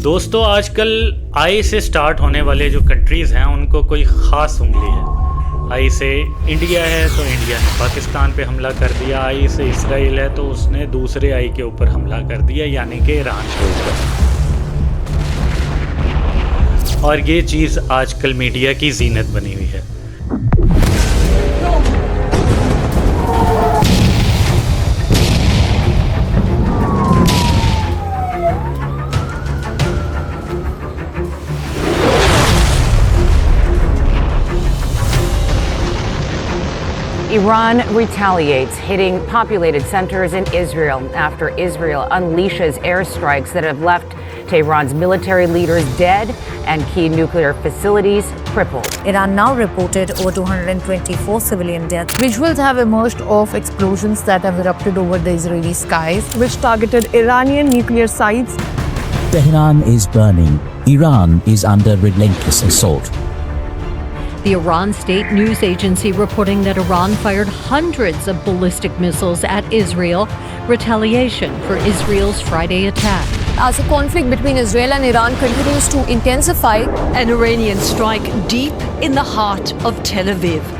دوستو آج کل آئی سے سٹارٹ ہونے والے جو کنٹریز ہیں ان کو کوئی خاص انگلی ہے. آئی سے انڈیا ہے تو انڈیا نے پاکستان پہ حملہ کر دیا. آئی سے اسرائیل ہے تو اس نے دوسرے آئی کے اوپر حملہ کر دیا, یعنی کہ ایران کے اوپر. اور یہ چیز آج کل میڈیا کی زینت بنی ہوئی ہے. Iran retaliates, hitting populated centers in Israel after Israel unleashes airstrikes that have left Tehran's military leaders dead and key nuclear facilities crippled. Iran now reported over 224 civilian deaths. Visuals have emerged of explosions that have erupted over the Israeli skies, which targeted Iranian nuclear sites. Tehran is burning. Iran is under relentless assault. The Iran State News Agency reporting that Iran fired hundreds of ballistic missiles at Israel, retaliation for Israel's Friday attack. As the conflict between Israel and Iran continues to intensify, An Iranian strike deep in the heart of Tel Aviv.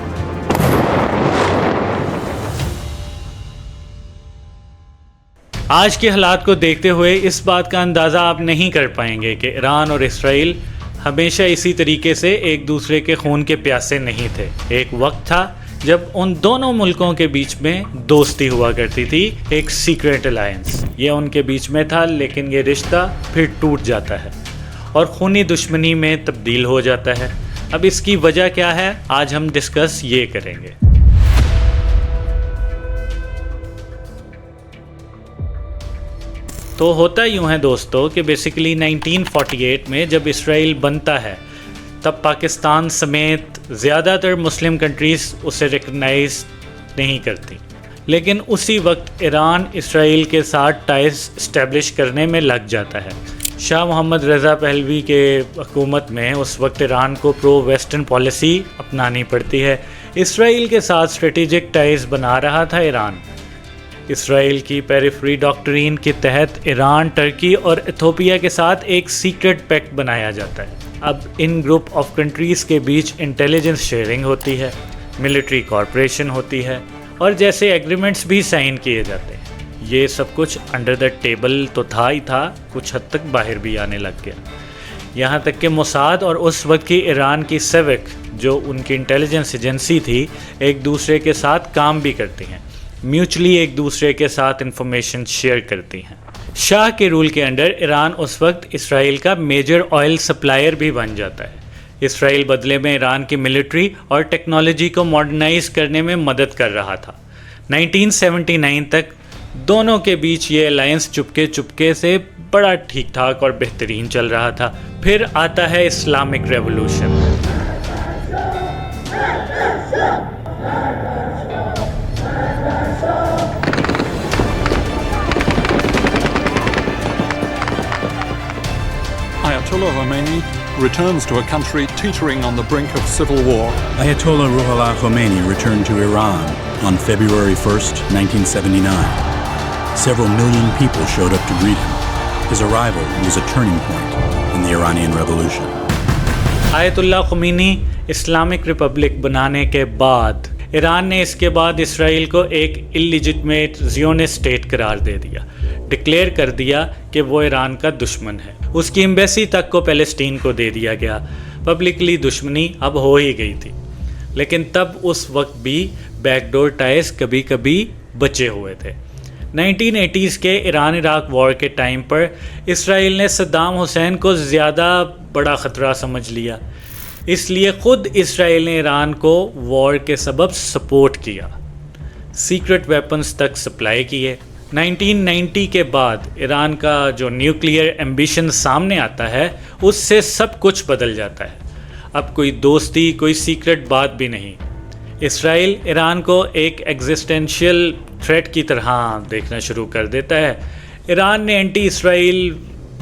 آج کے حالات کو دیکھتے ہوئے اس بات کا اندازہ آپ نہیں کر پائیں گے کہ ایران اور اسرائیل ہمیشہ اسی طریقے سے ایک دوسرے کے خون کے پیاسے نہیں تھے. ایک وقت تھا جب ان دونوں ملکوں کے بیچ میں دوستی ہوا کرتی تھی, ایک سیکریٹ الائنس. یہ ان کے بیچ میں تھا, لیکن یہ رشتہ پھر ٹوٹ جاتا ہے اور خونی دشمنی میں تبدیل ہو جاتا ہے. اب اس کی وجہ کیا ہے, آج ہم ڈسکس یہ کریں گے. تو ہوتا یوں ہے دوستو کہ بیسیکلی 1948 میں جب اسرائیل بنتا ہے تب پاکستان سمیت زیادہ تر مسلم کنٹریز اسے ریکگنائز نہیں کرتی. لیکن اسی وقت ایران اسرائیل کے ساتھ ٹائز اسٹیبلش کرنے میں لگ جاتا ہے. شاہ محمد رضا پہلوی کے حکومت میں اس وقت ایران کو پرو ویسٹرن پالیسی اپنانی پڑتی ہے. اسرائیل کے ساتھ اسٹریٹجک ٹائز بنا رہا تھا ایران. اسرائیل کی پیریفری ڈاکٹرین کے تحت ایران، ترکی اور ایتھوپیا کے ساتھ ایک سیکرٹ پیکٹ بنایا جاتا ہے. اب ان گروپ آف کنٹریز کے بیچ انٹیلیجنس شیئرنگ ہوتی ہے، ملٹری کارپوریشن ہوتی ہے اور جیسے ایگریمنٹس بھی سائن کیے جاتے ہیں. یہ سب کچھ انڈر دا ٹیبل تو تھا ہی تھا، کچھ حد تک باہر بھی آنے لگ گیا. یہاں تک کہ موساد اور اس وقت کی ایران کی سیوک جو ان کی انٹیلیجنس ایجنسی تھی ایک دوسرے کے ساتھ کام بھی کرتی ہیں، میوچلی ایک دوسرے کے ساتھ انفارمیشن شیئر کرتی ہیں. شاہ کے رول کے انڈر ایران اس وقت اسرائیل کا میجر آئل سپلائر بھی بن جاتا ہے. اسرائیل بدلے میں ایران کی ملٹری اور ٹیکنالوجی کو ماڈرنائز کرنے میں مدد کر رہا تھا. 1979 تک دونوں کے بیچ یہ الائنس چپکے سے بڑا ٹھیک ٹھاک اور بہترین چل رہا تھا. پھر آتا ہے Islamic revolution. Ayatollah Khomeini returns to a country teetering on the brink of civil war. Ayatollah Ruhollah Khomeini returned to Iran on February 1st, 1979. Several million people showed up to greet him. His arrival was a turning point in the Iranian Revolution. آیت اللہ Khomeini Islamic republic بنانے کے بعد ایران نے اس کے بعد اسرائیل کو ایک اللیجٹمیٹ زیونسٹ state قرار دے دیا، ڈکلیئر کر دیا کہ وہ ایران کا دشمن ہے. اس کی ایمبیسی تک کو پیلسٹین کو دے دیا گیا. پبلکلی دشمنی اب ہو ہی گئی تھی، لیکن تب اس وقت بھی بیک ڈور ٹائز کبھی کبھی بچے ہوئے تھے. 1980s کے ایران عراق وار کے ٹائم پر اسرائیل نے صدام حسین کو زیادہ بڑا خطرہ سمجھ لیا، اس لیے خود اسرائیل نے ایران کو وار کے سبب سپورٹ کیا، سیکرٹ ویپنز تک سپلائی کیے. 1990 کے بعد ایران کا جو نیوکلیئر ایمبیشن سامنے آتا ہے اس سے سب کچھ بدل جاتا ہے. اب کوئی دوستی، کوئی سیکرٹ بات بھی نہیں. اسرائیل ایران کو ایک ایگزسٹینشیل تھریٹ کی طرح دیکھنا شروع کر دیتا ہے. ایران نے اینٹی اسرائیل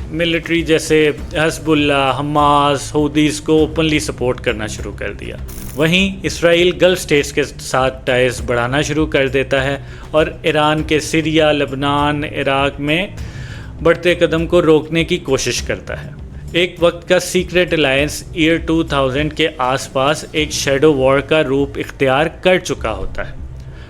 ملٹری جیسے حزب اللہ، حماس، حوثیز کو اوپنلی سپورٹ کرنا شروع کر دیا. وہیں اسرائیل گلف سٹیٹس کے ساتھ ٹائز بڑھانا شروع کر دیتا ہے اور ایران کے سیریا، لبنان، عراق میں بڑھتے قدم کو روکنے کی کوشش کرتا ہے۔ ایک وقت کا سیکریٹ الائنس ایئر 2000 کے آس پاس ایک شیڈو وار کا روپ اختیار کر چکا ہوتا ہے۔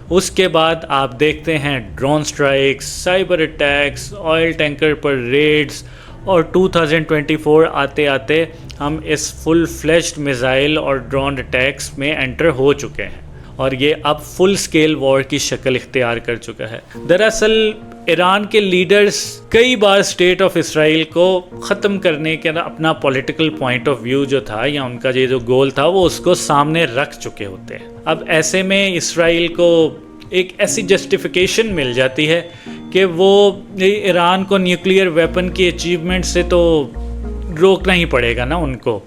اس کے بعد آپ دیکھتے ہیں drone strikes, cyber attacks, oil tanker پر ریڈز، اور 2024 آتے آتے ہم اس فل فلیشڈ میزائل اور ڈرون اٹیکس میں انٹر ہو چکے ہیں، اور یہ اب فل سکیل وار کی شکل اختیار کر چکا ہے۔ دراصل ایران کے لیڈرز کئی بار اسٹیٹ آف اسرائیل کو ختم کرنے کا اپنا پولیٹیکل پوائنٹ آف ویو جو تھا یا ان کا یہ جو گول تھا وہ اس کو سامنے رکھ چکے ہوتے ہیں۔ اب ایسے میں اسرائیل کو ایک ایسی جسٹیفیکیشن مل جاتی ہے کہ وہ ایران کو نیوکلیئر ویپن کی اچیومنٹ سے تو روکنا ہی پڑے گا نا ان کو۔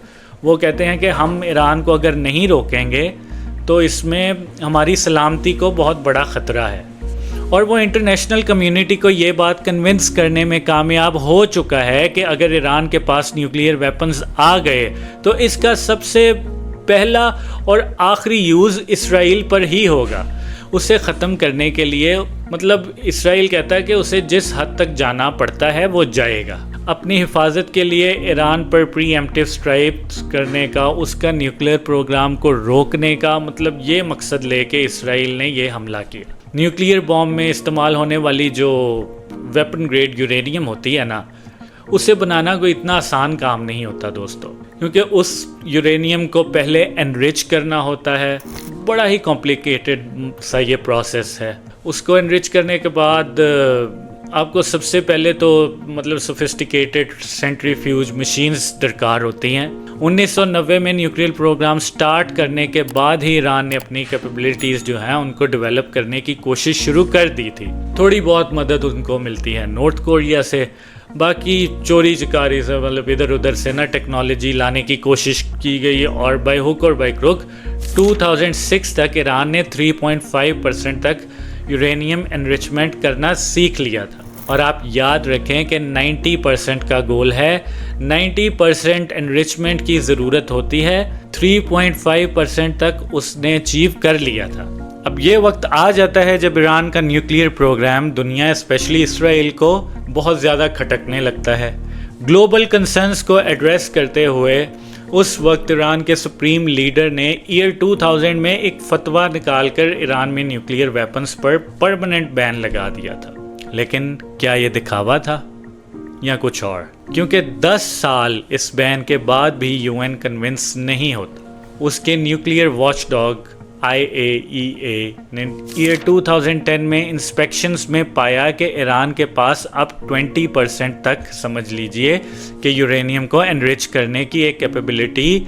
وہ کہتے ہیں کہ ہم ایران کو اگر نہیں روکیں گے تو اس میں ہماری سلامتی کو بہت بڑا خطرہ ہے، اور وہ انٹرنیشنل کمیونٹی کو یہ بات کنونس کرنے میں کامیاب ہو چکا ہے کہ اگر ایران کے پاس نیوکلیئر ویپنز آ گئے تو اس کا سب سے پہلا اور آخری یوز اسرائیل پر ہی ہوگا۔ اسے ختم کرنے کے لیے مطلب اسرائیل کہتا ہے کہ اسے جس حد تک جانا پڑتا ہے وہ جائے گا۔ اپنی حفاظت کے لیے ایران پر پری ایمپٹیو اسٹرائکس کرنے کا، اس کا نیوکلیئر پروگرام کو روکنے کا مطلب یہ مقصد لے کے اسرائیل نے یہ حملہ کیا۔ نیوکلیئر بام میں استعمال ہونے والی جو ویپن گریڈ یورینیم ہوتی ہے نا، اسے بنانا کوئی اتنا آسان کام نہیں ہوتا دوستو، کیونکہ اس یورینیم کو پہلے انرچ کرنا ہوتا ہے، بڑا ہی کمپلیکیٹڈ سا یہ پروسیس ہے۔ اس کو انرچ کرنے کے بعد آپ کو سب سے پہلے تو مطلب سوفسٹیکیٹڈ سینٹریفیوج مشینز درکار ہوتی ہیں۔ 1990 میں نیوکلیئر پروگرام سٹارٹ کرنے کے بعد ہی ایران نے اپنی کیپیبلٹیز جو ہیں ان کو ڈیولپ کرنے کی کوشش شروع کر دی تھی۔ تھوڑی بہت مدد ان کو ملتی ہے نارتھ کوریا سے، باقی چوری چکاری سے مطلب ادھر ادھر سے نا ٹیکنالوجی لانے کی کوشش کی گئی، اور بائی ہک اور بائی کروک 2006 تک ایران نے 3.5% تک یورینیم انرچمنٹ کرنا سیکھ لیا تھا۔ اور آپ یاد رکھیں کہ 90% کا گول ہے، 90% انرچمنٹ کی ضرورت ہوتی ہے، 3.5% تک اس نے اچیو کر لیا تھا۔ اب یہ وقت آ جاتا ہے جب ایران کا نیوکلیئر پروگرام دنیا اسپیشلی اسرائیل کو بہت زیادہ کھٹکنے لگتا ہے۔ گلوبل کنسرنز کو ایڈریس کرتے ہوئے اس وقت ایران کے سپریم لیڈر نے ایئر 2000 میں ایک فتویٰ نکال کر ایران میں نیوکلیئر ویپنز پر پرماننٹ بین لگا دیا تھا۔ لیکن کیا یہ دکھاوا تھا یا کچھ اور؟ کیونکہ 10 سال اس بین کے بعد بھی UN کنونس نہیں ہوتا۔ اس کے نیوکلیئر واچ ڈاگ IAEA نے ایئر 2010 میں انسپیکشنز میں پایا کہ ایران کے پاس اب 20% تک سمجھ لیجئے کہ یورینیم کو انرچ کرنے کی ایک کیپیبلٹی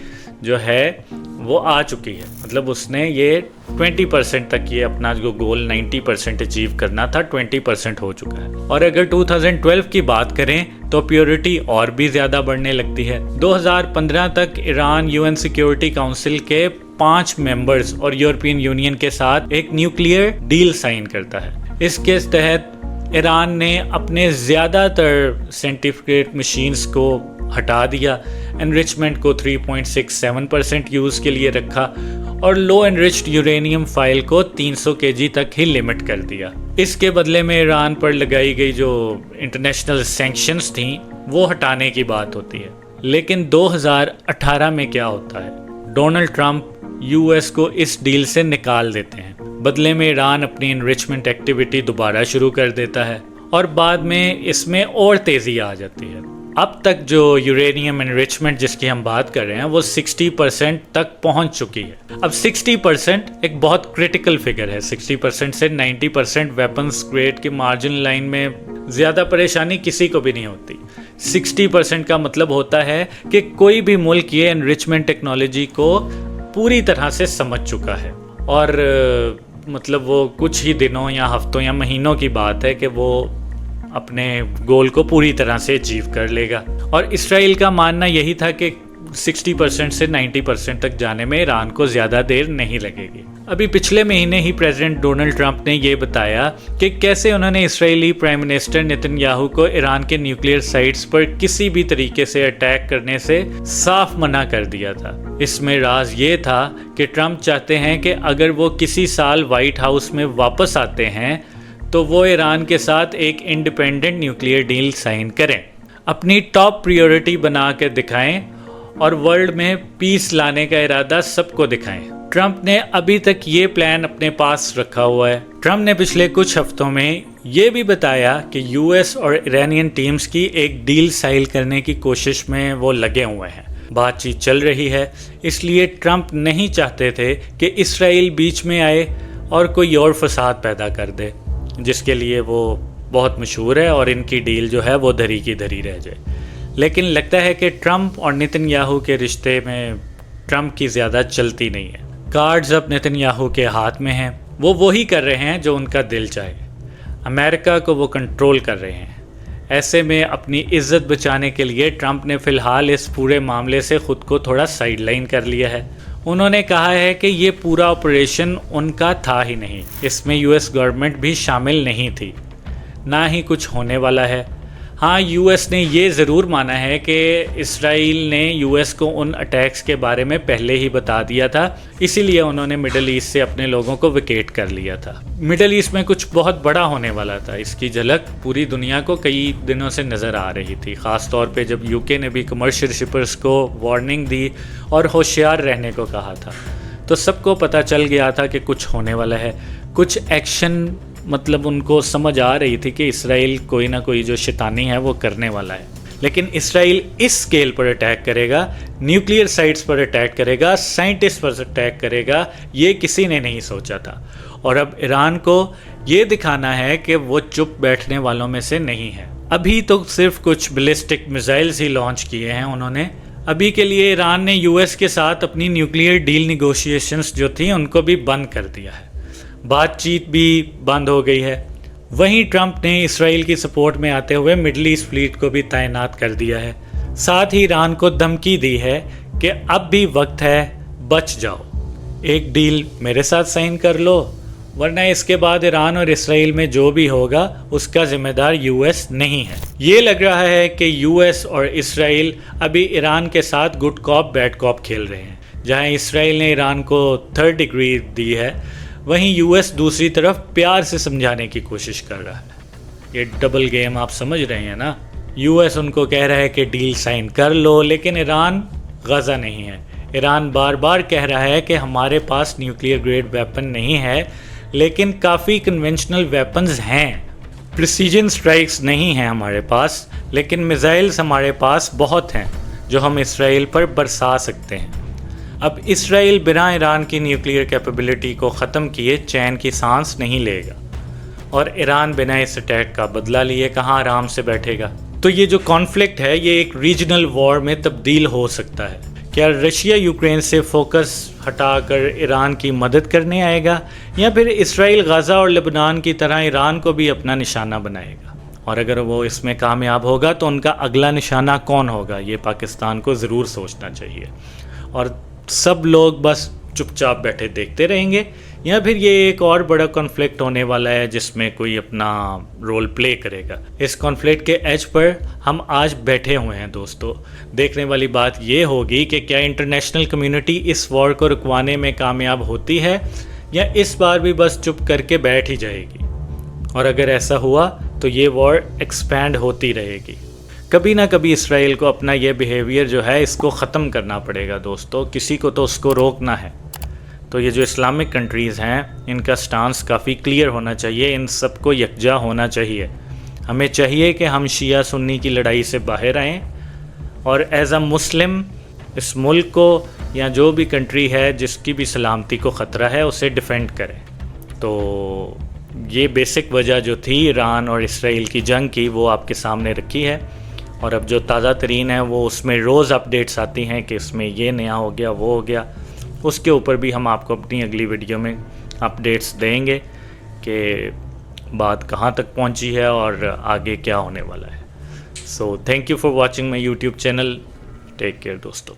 جو ہے وہ آ چکی ہے۔ مطلب اس نے یہ 20% تک یہ اپنا جو گول 90% اچیو کرنا تھا 20% ہو چکا ہے۔ اور اگر 2012 کی بات کریں تو پیورٹی اور بھی زیادہ بڑھنے لگتی ہے۔ 2015 تک ایران UN سیکیورٹی کاؤنسل کے 5 ممبرز اور یورپین یونین کے ساتھ ایک نیوکلیئر ڈیل سائن کرتا ہے۔ اس کے تحت ایران نے اپنے زیادہ تر سینٹیفکیٹ مشینز کو ہٹا دیا، انرچمنٹ کو 3.67% یوز کے لیے رکھا، اور لو انرچڈ یورینیم فائل کو 300 kg تک ہی لمٹ کر دیا۔ اس کے بدلے میں ایران پر لگائی گئی جو انٹرنیشنل سینکشنز تھیں وہ ہٹانے کی بات ہوتی ہے۔ لیکن 2018 میں کیا ہوتا ہے؟ ڈونلڈ ٹرمپ US کو اس ڈیل سے نکال دیتے ہیں۔ بدلے میں ایران اپنی انرچمنٹ ایکٹیویٹی دوبارہ شروع کر دیتا ہے، اور بعد میں اس میں اور تیزی آ جاتی ہے۔ اب تک جو یورینیم انرچمنٹ جس کی ہم بات کر رہے ہیں وہ 60% تک پہنچ چکی ہے۔ اب 60% ایک بہت کرٹیکل فگر ہے۔ 60% سے 90% ویپنز گریڈ کے مارجن لائن میں زیادہ پریشانی کسی کو بھی نہیں ہوتی۔ 60% کا مطلب ہوتا ہے کہ کوئی بھی ملک یہ انرچمنٹ ٹیکنالوجی کو پوری طرح سے سمجھ چکا ہے، اور مطلب وہ کچھ ہی دنوں یا ہفتوں یا مہینوں کی بات ہے کہ وہ اپنے گول کو پوری طرح سے اچیو کر لے گا۔ اور اسرائیل کا ماننا یہی تھا کہ 60% سے 90% تک جانے میں ایران کو زیادہ دیر نہیں لگے گی۔ ابھی پچھلے مہینے ہی پریزیڈنٹ ڈونلڈ ٹرمپ نے یہ بتایا کہ کیسے انہوں نے اسرائیلی پرائم منسٹر نیتن یاہو کو ایران کے نیوکلیئر سائٹس پر کسی بھی طریقے سے اٹیک کرنے سے صاف منع کر دیا تھا۔ اس میں راز یہ تھا کہ ٹرمپ چاہتے ہیں کہ اگر وہ کسی سال وائٹ ہاؤس میں واپس آتے ہیں تو وہ ایران کے ساتھ ایک انڈیپینڈنٹ نیوکلیئر ڈیل سائن کریں، اپنی ٹاپ پریورٹی بنا کے دکھائیں اور ورلڈ میں پیس لانے کا ارادہ سب کو دکھائیں۔ ٹرمپ نے ابھی تک یہ پلان اپنے پاس رکھا ہوا ہے۔ ٹرمپ نے پچھلے کچھ ہفتوں میں یہ بھی بتایا کہ یو ایس اور ایرانین ٹیمز کی ایک ڈیل سائن کرنے کی کوشش میں وہ لگے ہوئے ہیں، بات چیت چل رہی ہے۔ اس لیے ٹرمپ نہیں چاہتے تھے کہ اسرائیل بیچ میں آئے اور کوئی اور فساد پیدا کر دے، جس کے لیے وہ بہت مشہور ہے اور ان کی ڈیل جو ہے وہ دھری کی دھری رہ جائے۔ لیکن لگتا ہے کہ ٹرمپ اور نتن یاہو کے رشتے میں ٹرمپ کی زیادہ چلتی نہیں ہے۔ کارڈز اب نتن یاہو کے ہاتھ میں ہیں، وہ وہی کر رہے ہیں جو ان کا دل چاہے، امریکہ کو وہ کنٹرول کر رہے ہیں۔ ایسے میں اپنی عزت بچانے کے لیے ٹرمپ نے فی الحال اس پورے معاملے سے خود کو تھوڑا سائیڈ لائن کر لیا ہے۔ انہوں نے کہا ہے کہ یہ پورا آپریشن ان کا تھا ہی نہیں، اس میں یو ایس گورنمنٹ بھی شامل نہیں تھی، نہ ہی کچھ ہونے والا ہے۔ ہاں، یو ایس نے یہ ضرور مانا ہے کہ اسرائیل نے یو ایس کو ان اٹیکس کے بارے میں پہلے ہی بتا دیا تھا، اسی لیے انہوں نے مڈل ایسٹ سے اپنے لوگوں کو ویکیٹ کر لیا تھا۔ مڈل ایسٹ میں کچھ بہت بڑا ہونے والا تھا، اس کی جھلک پوری دنیا کو کئی دنوں سے نظر آ رہی تھی، خاص طور پہ جب یو کے نے بھی کمرشل شپرز کو وارننگ دی اور ہوشیار رہنے کو کہا تھا، تو سب کو پتہ چل گیا تھا کہ کچھ ہونے والا ہے۔ کچھ ایکشن مطلب ان کو سمجھ آ رہی تھی کہ اسرائیل کوئی نہ کوئی جو شیطانی ہے وہ کرنے والا ہے، لیکن اسرائیل اس سکیل پر اٹیک کرے گا، نیوکلیئر سائٹس پر اٹیک کرے گا، سائنٹسٹ پر اٹیک کرے گا، یہ کسی نے نہیں سوچا تھا۔ اور اب ایران کو یہ دکھانا ہے کہ وہ چپ بیٹھنے والوں میں سے نہیں ہے۔ ابھی تو صرف کچھ بیلسٹک میزائلز ہی لانچ کیے ہیں انہوں نے۔ ابھی کے لیے ایران نے یو ایس کے ساتھ اپنی نیوکلیئر ڈیل نیگوشیشنز جو تھیں ان کو بھی بند کر دیا ہے، بات چیت بھی بند ہو گئی ہے۔ وہیں ٹرمپ نے اسرائیل کی سپورٹ میں آتے ہوئے مڈل ایسٹ فلیٹ کو بھی تعینات کر دیا ہے، ساتھ ہی ایران کو دھمکی دی ہے کہ اب بھی وقت ہے، بچ جاؤ، ایک ڈیل میرے ساتھ سائن کر لو، ورنہ اس کے بعد ایران اور اسرائیل میں جو بھی ہوگا اس کا ذمہ دار یو ایس نہیں ہے۔ یہ لگ رہا ہے کہ یو ایس اور اسرائیل ابھی ایران کے ساتھ گڈ کاپ بیڈ کاپ کھیل رہے ہیں۔ جہاں اسرائیل نے ایران کو 3rd ڈگری دی ہے، وہیں یو ایس دوسری طرف پیار سے سمجھانے کی کوشش کر رہا ہے۔ یہ ڈبل گیم آپ سمجھ رہے ہیں نا؟ یو ایس ان کو کہہ رہا ہے کہ ڈیل سائن کر لو، لیکن ایران غزہ نہیں ہے۔ ایران بار بار کہہ رہا ہے کہ ہمارے پاس نیوکلیئر گریڈ ویپن نہیں ہے، لیکن کافی کنونشنل ویپنز ہیں۔ پریسیجن سٹرائکس نہیں ہیں ہمارے پاس، لیکن میزائلز ہمارے پاس بہت ہیں جو ہم اسرائیل پر برسا سکتے ہیں۔ اب اسرائیل بنا ایران کی نیوکلیئر کیپیبلٹی کو ختم کیے چین کی سانس نہیں لے گا، اور ایران بنا اس اٹیک کا بدلہ لیے کہاں آرام سے بیٹھے گا۔ تو یہ جو کانفلکٹ ہے یہ ایک ریجنل وار میں تبدیل ہو سکتا ہے۔ کیا رشیا یوکرین سے فوکس ہٹا کر ایران کی مدد کرنے آئے گا، یا پھر اسرائیل غزہ اور لبنان کی طرح ایران کو بھی اپنا نشانہ بنائے گا؟ اور اگر وہ اس میں کامیاب ہوگا تو ان کا اگلا نشانہ کون ہوگا، یہ پاکستان کو ضرور سوچنا چاہیے۔ اور سب لوگ بس چپ چاپ بیٹھے دیکھتے رہیں گے، یا پھر یہ ایک اور بڑا کانفلکٹ ہونے والا ہے جس میں کوئی اپنا رول پلے کرے گا؟ اس کانفلکٹ کے ایج پر ہم آج بیٹھے ہوئے ہیں دوستو۔ دیکھنے والی بات یہ ہوگی کہ کیا انٹرنیشنل کمیونٹی اس وار کو رکوانے میں کامیاب ہوتی ہے، یا اس بار بھی بس چپ کر کے بیٹھ ہی جائے گی؟ اور اگر ایسا ہوا تو یہ وار ایکسپینڈ ہوتی رہے گی۔ کبھی نہ کبھی اسرائیل کو اپنا یہ بیہیویئر جو ہے اس کو ختم کرنا پڑے گا دوستو، کسی کو تو اس کو روکنا ہے۔ تو یہ جو اسلامک کنٹریز ہیں ان کا سٹانس کافی کلیئر ہونا چاہیے، ان سب کو یکجا ہونا چاہیے۔ ہمیں چاہیے کہ ہم شیعہ سنی کی لڑائی سے باہر آئیں، اور ایز اے مسلم اس ملک کو یا جو بھی کنٹری ہے جس کی بھی سلامتی کو خطرہ ہے اسے ڈیفینڈ کریں۔ تو یہ بیسک وجہ جو تھی ایران اور اسرائیل کی جنگ کی وہ آپ کے سامنے رکھی ہے، اور اب جو تازہ ترین ہے وہ اس میں روز اپڈیٹس آتی ہیں کہ اس میں یہ نیا ہو گیا، وہ ہو گیا۔ اس کے اوپر بھی ہم آپ کو اپنی اگلی ویڈیو میں اپڈیٹس دیں گے کہ بات کہاں تک پہنچی ہے اور آگے کیا ہونے والا ہے۔ So thank you for watching my YouTube channel, take care دوستو۔